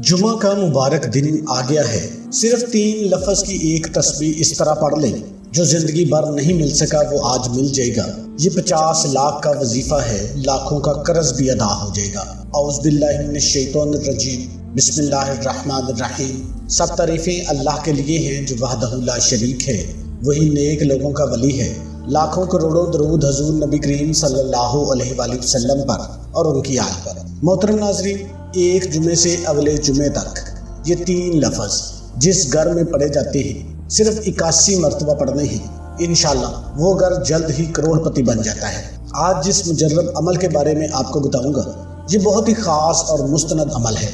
جمعہ کا مبارک دن آ گیا ہے۔ صرف 3 لفظ کی ایک تسبیح اس طرح پڑھ لیں، جو زندگی بھر نہیں مل سکا وہ آج مل جائے گا۔ یہ 50 لاکھ کا وظیفہ ہے، لاکھوں کا قرض بھی ادا ہو جائے گا۔ اعوذ باللہ من الشیطان الرجیم، بسم اللہ الرحمن الرحیم۔ سب تعریفیں اللہ کے لیے ہیں جو وحدہ لا شریک ہے، وہی نیک لوگوں کا ولی ہے۔ لاکھوں کروڑوں درود حضور نبی کریم صلی اللہ علیہ وآلہ وسلم پر اور ان کی آل پر۔ محترم ناظرین، ایک جمعے سے اگلے جمعے تک یہ 3 لفظ جس گھر میں پڑھے جاتے ہیں صرف 81 مرتبہ پڑھنے ہیں، انشاءاللہ وہ گھر جلد ہی کروڑ پتی بن جاتا ہے۔ آج جس مجرب عمل کے بارے میں آپ کو بتاؤں گا، یہ بہت ہی خاص اور مستند عمل ہے۔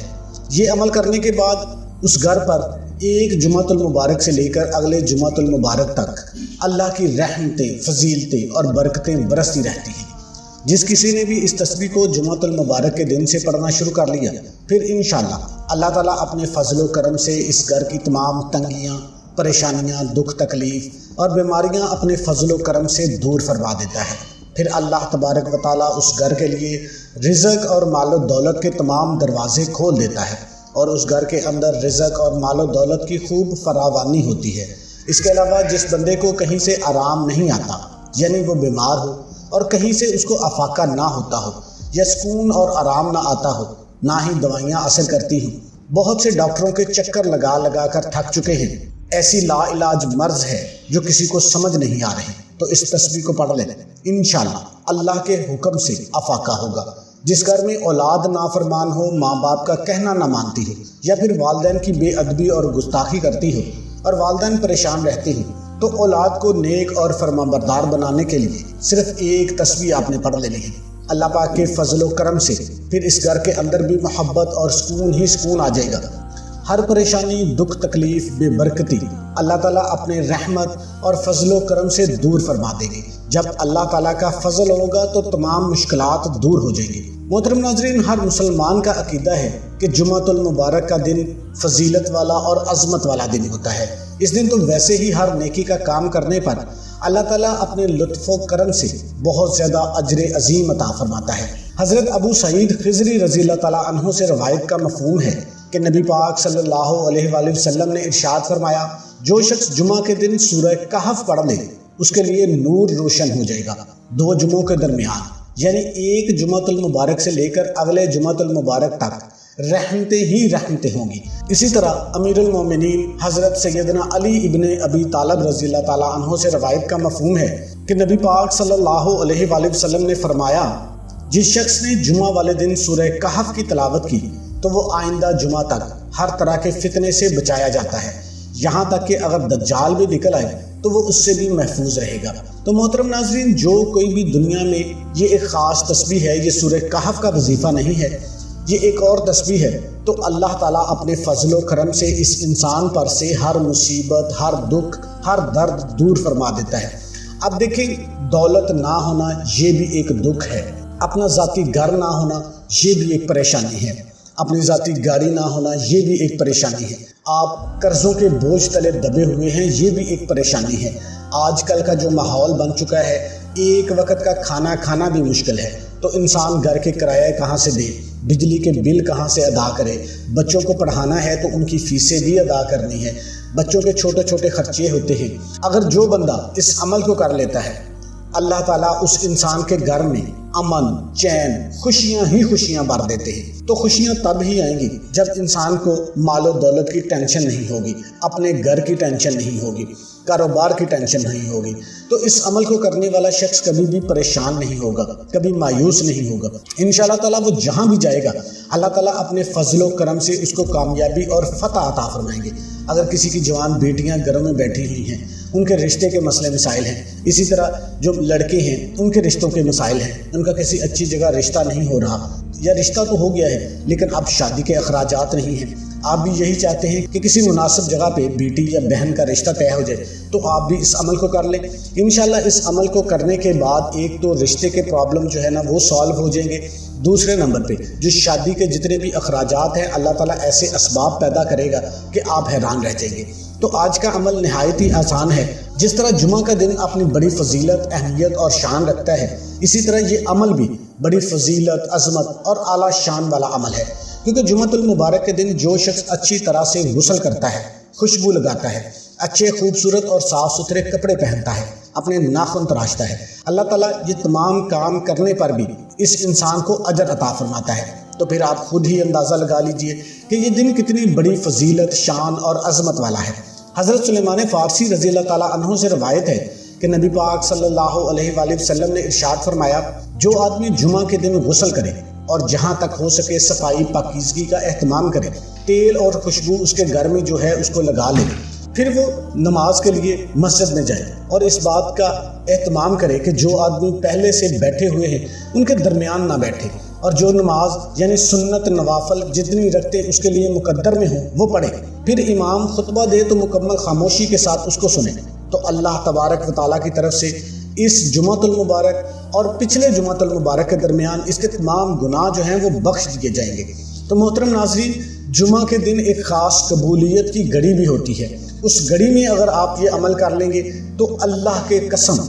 یہ عمل کرنے کے بعد اس گھر پر ایک جمعۃ المبارک سے لے کر اگلے جمعۃ المبارک تک اللہ کی رحمتیں، فضیلتیں اور برکتیں برستی رہتی ہیں۔ جس کسی نے بھی اس تسبیح کو جمعۃ المبارک کے دن سے پڑھنا شروع کر لیا، پھر انشاءاللہ اللہ تعالیٰ اپنے فضل و کرم سے اس گھر کی تمام تنگیاں، پریشانیاں، دکھ تکلیف اور بیماریاں اپنے فضل و کرم سے دور فرما دیتا ہے۔ پھر اللہ تبارک و تعالیٰ اس گھر کے لیے رزق اور مال و دولت کے تمام دروازے کھول دیتا ہے، اور اس گھر کے اندر رزق اور مال و دولت کی خوب فراوانی ہوتی ہے۔ اس کے علاوہ جس بندے کو کہیں سے آرام نہیں آتا، یعنی وہ بیمار ہو اور کہیں سے اس کو افاقہ نہ ہوتا ہو، یا سکون اور آرام نہ آتا ہو، نہ ہی دوائیاں اثر کرتی ہوں، بہت سے ڈاکٹروں کے چکر لگا لگا کر تھک چکے ہیں، ایسی لا علاج مرض ہے جو کسی کو سمجھ نہیں آ رہے، تو اس تسبیح کو پڑھ لیں، انشاءاللہ اللہ کے حکم سے افاقہ ہوگا۔ جس گھر میں اولاد نافرمان ہو، ماں باپ کا کہنا نہ مانتی ہو، یا پھر والدین کی بے ادبی اور گستاخی کرتی ہو اور والدین پریشان رہتے ہیں، تو اولاد کو نیک اور فرمانبردار بنانے کے لیے صرف ایک تسبیح آپ نے پڑھ لینی ہے۔ اللہ پاک کے فضل و کرم سے پھر اس گھر کے اندر بھی محبت اور سکون ہی سکون آ جائے گا۔ ہر پریشانی، دکھ تکلیف، بے برکتی اللہ تعالیٰ اپنے رحمت اور فضل و کرم سے دور فرما دے گی۔ جب اللہ تعالیٰ کا فضل ہوگا تو تمام مشکلات دور ہو جائیں گی۔ محترم ناظرین، ہر مسلمان کا عقیدہ ہے کہ جمعۃ المبارک کا دن فضیلت والا اور عظمت والا دن ہوتا ہے۔ اس دن تو ویسے ہی ہر نیکی کا کام کرنے پر اللہ تعالیٰ اپنے لطف و کرم سے بہت زیادہ اجر عظیم عطا فرماتا ہے۔ حضرت ابو سعید خضری رضی اللہ تعالیٰ عنہ سے روایت کا مفہوم ہے کہ نبی پاک صلی اللہ علیہ وآلہ وسلم نے ارشاد فرمایا، جو شخص جمعہ کے دن سورہ کہف پڑھ لے اس کے لیے نور روشن ہو جائے گا۔ 2 جمعوں کے درمیان، یعنی ایک جمعۃ المبارک سے لے کر اگلے جمعۃ المبارک تک رحمتیں ہی رحمتیں ہوں گی۔ اسی طرح امیر المومنین حضرت سیدنا علی ابن ابی طالب رضی اللہ تعالیٰ عنہ سے روایت کا مفہوم ہے کہ نبی پاک صلی اللہ علیہ وآلہ وسلم نے فرمایا، جس شخص نے جمعہ والے دن سورہ کہف کی تلاوت کی تو وہ آئندہ جمعہ تک ہر طرح کے فتنے سے بچایا جاتا ہے، یہاں تک کہ اگر دجال بھی نکل آئے تو وہ اس سے بھی محفوظ رہے گا۔ تو محترم ناظرین، جو کوئی بھی دنیا میں یہ ایک خاص تسبیح ہے، یہ سورہ کہف کا وظیفہ نہیں ہے، یہ ایک اور تسبیح ہے، تو اللہ تعالیٰ اپنے فضل و کرم سے اس انسان پر سے ہر مصیبت، ہر دکھ، ہر درد دور فرما دیتا ہے۔ اب دیکھیں، دولت نہ ہونا یہ بھی ایک دکھ ہے، اپنا ذاتی گھر نہ ہونا یہ بھی ایک پریشانی ہے، اپنی ذاتی گاڑی نہ ہونا یہ بھی ایک پریشانی ہے، آپ قرضوں کے بوجھ تلے دبے ہوئے ہیں یہ بھی ایک پریشانی ہے۔ آج کل کا جو ماحول بن چکا ہے، ایک وقت کا کھانا کھانا بھی مشکل ہے، تو انسان گھر کے کرایہ کہاں سے دے، بجلی کے بل کہاں سے ادا کرے، بچوں کو پڑھانا ہے تو ان کی فیسیں بھی ادا کرنی ہے، بچوں کے چھوٹے چھوٹے خرچے ہوتے ہیں۔ اگر جو بندہ اس عمل کو کر لیتا ہے، اللہ تعالیٰ اس انسان کے گھر میں امن، چین، خوشیاں ہی خوشیاں بھر دیتے ہیں۔ تو خوشیاں تب ہی آئیں گی جب انسان کو مال و دولت کی ٹینشن نہیں ہوگی، اپنے گھر کی ٹینشن نہیں ہوگی، کاروبار کی ٹینشن نہیں ہوگی۔ تو اس عمل کو کرنے والا شخص کبھی بھی پریشان نہیں ہوگا، کبھی مایوس نہیں ہوگا۔ انشاءاللہ تعالیٰ وہ جہاں بھی جائے گا، اللہ تعالیٰ اپنے فضل و کرم سے اس کو کامیابی اور فتح عطا فرمائیں گے۔ اگر کسی کی جوان بیٹیاں گھروں میں بیٹھی ہوئی ہیں، ان کے رشتے کے مسئلے مسائل ہیں، اسی طرح جو لڑکے ہیں ان کے رشتوں کے مسائل ہیں، ان کا کسی اچھی جگہ رشتہ نہیں ہو رہا، یا رشتہ تو ہو گیا ہے لیکن اب شادی کے اخراجات نہیں ہیں، آپ بھی یہی چاہتے ہیں کہ کسی مناسب جگہ پہ بیٹی یا بہن کا رشتہ طے ہو جائے، تو آپ بھی اس عمل کو کر لیں۔ انشاءاللہ اس عمل کو کرنے کے بعد ایک تو رشتے کے پرابلم جو ہے نا وہ سالو ہو جائیں گے، دوسرے نمبر پہ جو شادی کے جتنے بھی اخراجات ہیں اللہ تعالیٰ ایسے اسباب پیدا کرے گا کہ آپ حیران رہ جائیں گے۔ تو آج کا عمل نہایت ہی آسان ہے۔ جس طرح جمعہ کا دن اپنی بڑی فضیلت، اہمیت اور شان رکھتا ہے، اسی طرح یہ عمل بھی بڑی فضیلت، عظمت اور اعلیٰ شان والا عمل ہے، کیونکہ جمعۃ المبارک کے دن جو شخص اچھی طرح سے غسل کرتا ہے، خوشبو لگاتا ہے، اچھے خوبصورت اور صاف ستھرے کپڑے پہنتا ہے، اپنے ناخن تراشتا ہے، اللہ تعالیٰ یہ تمام کام کرنے پر بھی اس انسان کو اجر عطا فرماتا ہے۔ تو پھر آپ خود ہی اندازہ لگا لیجئے کہ یہ دن کتنی بڑی فضیلت، شان اور عظمت والا ہے۔ حضرت سلیمان فارسی رضی اللہ تعالیٰ عنہ سے روایت ہے کہ نبی پاک صلی اللہ علیہ وآلہ وسلم نے ارشاد فرمایا، جو آدمی جمعہ کے دن غسل کرے اور جہاں تک ہو سکے صفائی پاکیزگی کا اہتمام کرے، تیل اور خوشبو اس کے گھر میں جو ہے اس کو لگا لے، پھر وہ نماز کے لیے مسجد میں جائے اور اس بات کا اہتمام کرے کہ جو آدمی پہلے سے بیٹھے ہوئے ہیں ان کے درمیان نہ بیٹھے، اور جو نماز یعنی سنت نوافل جتنی رکھتے اس کے لیے مقدر میں ہوں وہ پڑھے، پھر امام خطبہ دے تو مکمل خاموشی کے ساتھ اس کو سنے، تو اللہ تبارک و تعالیٰ کی طرف سے اس جمعۃ المبارک اور پچھلے جمعۃ المبارک کے درمیان اس کے تمام گناہ جو ہیں وہ بخش دیے جائیں گے۔ تو محترم ناظرین، جمعہ کے دن ایک خاص قبولیت کی گھڑی بھی ہوتی ہے، اس گھڑی میں اگر آپ یہ عمل کر لیں گے تو اللہ کے قسم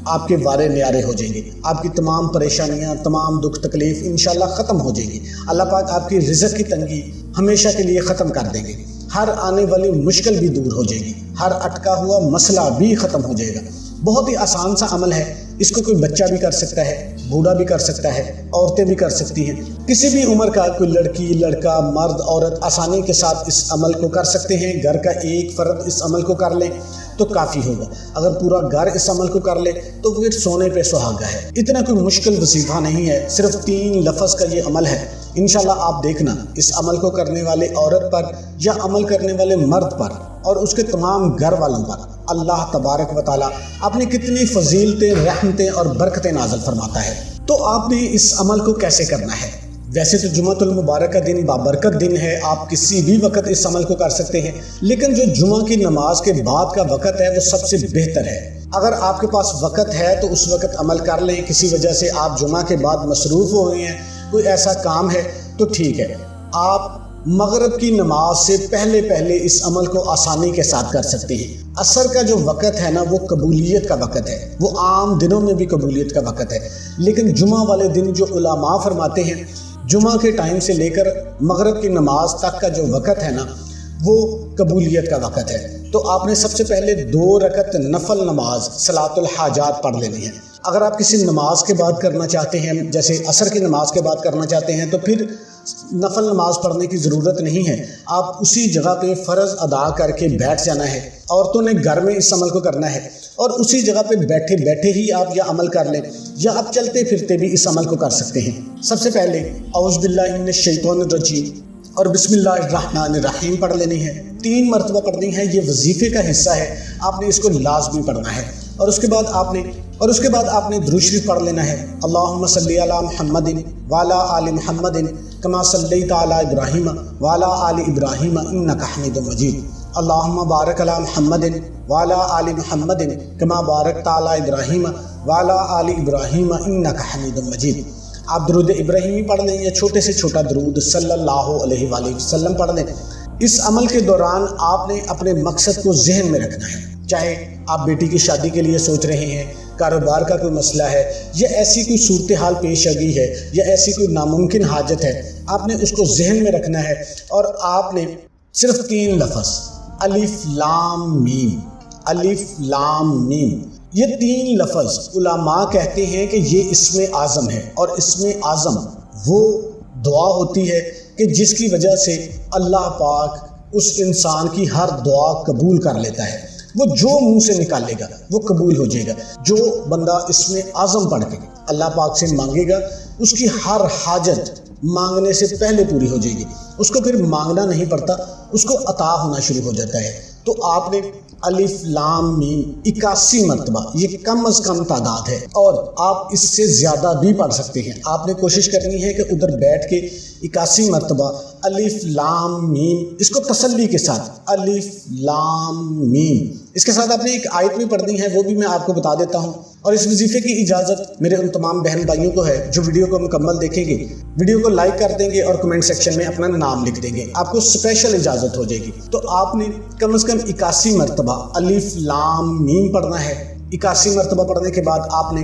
آپ کے وارے نیارے ہو جائیں گے، آپ کی تمام پریشانیاں، تمام دکھ تکلیف انشاءاللہ ختم ہو جائیں گی، اللہ پاک آپ کی رزق کی تنگی ہمیشہ کے لیے ختم کر دیں گے، ہر آنے والی مشکل بھی دور ہو جائے گی، ہر اٹکا ہوا مسئلہ بھی ختم ہو جائے گا۔ بہت ہی آسان سا عمل ہے، اس کو کوئی بچہ بھی کر سکتا ہے، بوڑھا بھی کر سکتا ہے، عورتیں بھی کر سکتی ہیں، کسی بھی عمر کا کوئی لڑکی، لڑکا، مرد، عورت آسانی کے ساتھ اس عمل کو کر سکتے ہیں۔ گھر کا ایک فرد اس عمل کو کر لے تو کافی ہوگا، اگر پورا گھر اس عمل کو کر لے تو پھر سونے پہ سہاگا ہے۔ اتنا کوئی مشکل وظیفہ نہیں ہے، صرف 3 لفظ کا یہ عمل ہے۔ انشاءاللہ آپ دیکھنا اس عمل کو کرنے والے عورت پر یا عمل کرنے والے مرد پر اور اس کے تمام گھر والوں پر اللہ تبارک و تعالیٰ اپنی کتنی فضیلتیں، رحمتیں اور برکتیں نازل فرماتا ہے۔ تو آپ نے اس عمل کو کیسے کرنا ہے؟ ویسے تو جمعۃ المبارک کا دن بابرکت دن ہے، آپ کسی بھی وقت اس عمل کو کر سکتے ہیں، لیکن جو جمعہ کی نماز کے بعد کا وقت ہے وہ سب سے بہتر ہے۔ اگر آپ کے پاس وقت ہے تو اس وقت عمل کر لیں، کسی وجہ سے آپ جمعہ کے بعد مصروف ہو گئے ہیں، کوئی ایسا کام ہے تو ٹھیک ہے، آپ مغرب کی نماز سے پہلے اس عمل کو آسانی کے ساتھ کر سکتے ہیں۔ عصر کا جو وقت ہے نا وہ قبولیت کا وقت ہے، وہ عام دنوں میں بھی قبولیت کا وقت ہے، لیکن جمعہ والے دن جو علماء فرماتے ہیں جمعہ کے ٹائم سے لے کر مغرب کی نماز تک کا جو وقت ہے نا وہ قبولیت کا وقت ہے۔ تو آپ نے سب سے پہلے 2 رکعت نفل نماز صلاۃ الحاجات پڑھ لینی ہے۔ اگر آپ کسی نماز کے بعد کرنا چاہتے ہیں، جیسے عصر کی نماز کے بعد کرنا چاہتے ہیں، تو پھر نفل نماز پڑھنے کی ضرورت نہیں ہے، آپ اسی جگہ پہ فرض ادا کر کے بیٹھ جانا ہے۔ عورتوں نے گھر میں اس عمل کو کرنا ہے اور اسی جگہ پہ بیٹھے ہی آپ یہ عمل کر لیں، یا آپ چلتے پھرتے بھی اس عمل کو کر سکتے ہیں۔ سب سے پہلے اعوذ باللہ من الشیطان الرجیم اور بسم اللہ الرحمن الرحیم پڑھ لینی ہے، 3 مرتبہ پڑھنی ہے، یہ وظیفے کا حصہ ہے، آپ نے اس کو لازمی پڑھنا ہے۔ اور اس کے بعد آپ نے درود شریف پڑھ لینا ہے، اللہم صلی علی محمد وعلی آل محمد کما صلیت علی ابراہیم وعلی آل ابراہیم انک حمید مجید، اللہم بارک علی محمد وعلی آل محمد کما بارکت علی ابراہیم وعلی آل ابراہیم انک حمید مجید۔ آپ درود ابراہیمی پڑھ لیں یا چھوٹے سے چھوٹا درود صلی اللہ علیہ وآلہ وسلم پڑھ لیں۔ اس عمل کے دوران آپ نے اپنے مقصد کو ذہن میں رکھنا ہے، چاہے آپ بیٹی کی شادی کے لیے سوچ رہے ہیں، کاروبار کا کوئی مسئلہ ہے، یا ایسی کوئی صورتحال پیش آ گئی ہے، یا ایسی کوئی ناممکن حاجت ہے، آپ نے اس کو ذہن میں رکھنا ہے اور آپ نے صرف 3 لفظ الف لام میم، الف لام میم، یہ 3 لفظ علماء کہتے ہیں کہ یہ اسم اعظم ہے، اور اسم اعظم وہ دعا ہوتی ہے کہ جس کی وجہ سے اللہ پاک اس انسان کی ہر دعا قبول کر لیتا ہے، وہ جو منہ سے نکالے گا وہ قبول ہو جائے گا۔ جو بندہ اسم اعظم پڑھ کے اللہ پاک سے مانگے گا اس کی ہر حاجت مانگنے سے پہلے پوری ہو جائے گی، اس کو پھر مانگنا نہیں پڑتا، اس کو عطا ہونا شروع ہو جاتا ہے۔ تو آپ نے الف لام میم 81 مرتبہ، یہ کم از کم تعداد ہے، اور آپ اس سے زیادہ بھی پڑھ سکتے ہیں۔ آپ نے کوشش کرنی ہے کہ ادھر بیٹھ کے 81 مرتبہ الف لام میم، اس کو تسلی کے ساتھ الف لام میم، اس کے ساتھ آپ نے ایک آیت بھی پڑھنی ہے، وہ بھی میں آپ کو بتا دیتا ہوں۔ اور اس وظیفے کی اجازت میرے ان تمام بہن بھائیوں کو ہے جو ویڈیو کو مکمل دیکھیں گے، ویڈیو کو لائک کر دیں گے اور کمنٹ سیکشن میں اپنا نام لکھ دیں گے، آپ کو اسپیشل اجازت ہو جائے گی۔ تو آپ نے کم از کم 81 مرتبہ الف لام میم پڑھنا ہے۔ 81 مرتبہ پڑھنے کے بعد آپ نے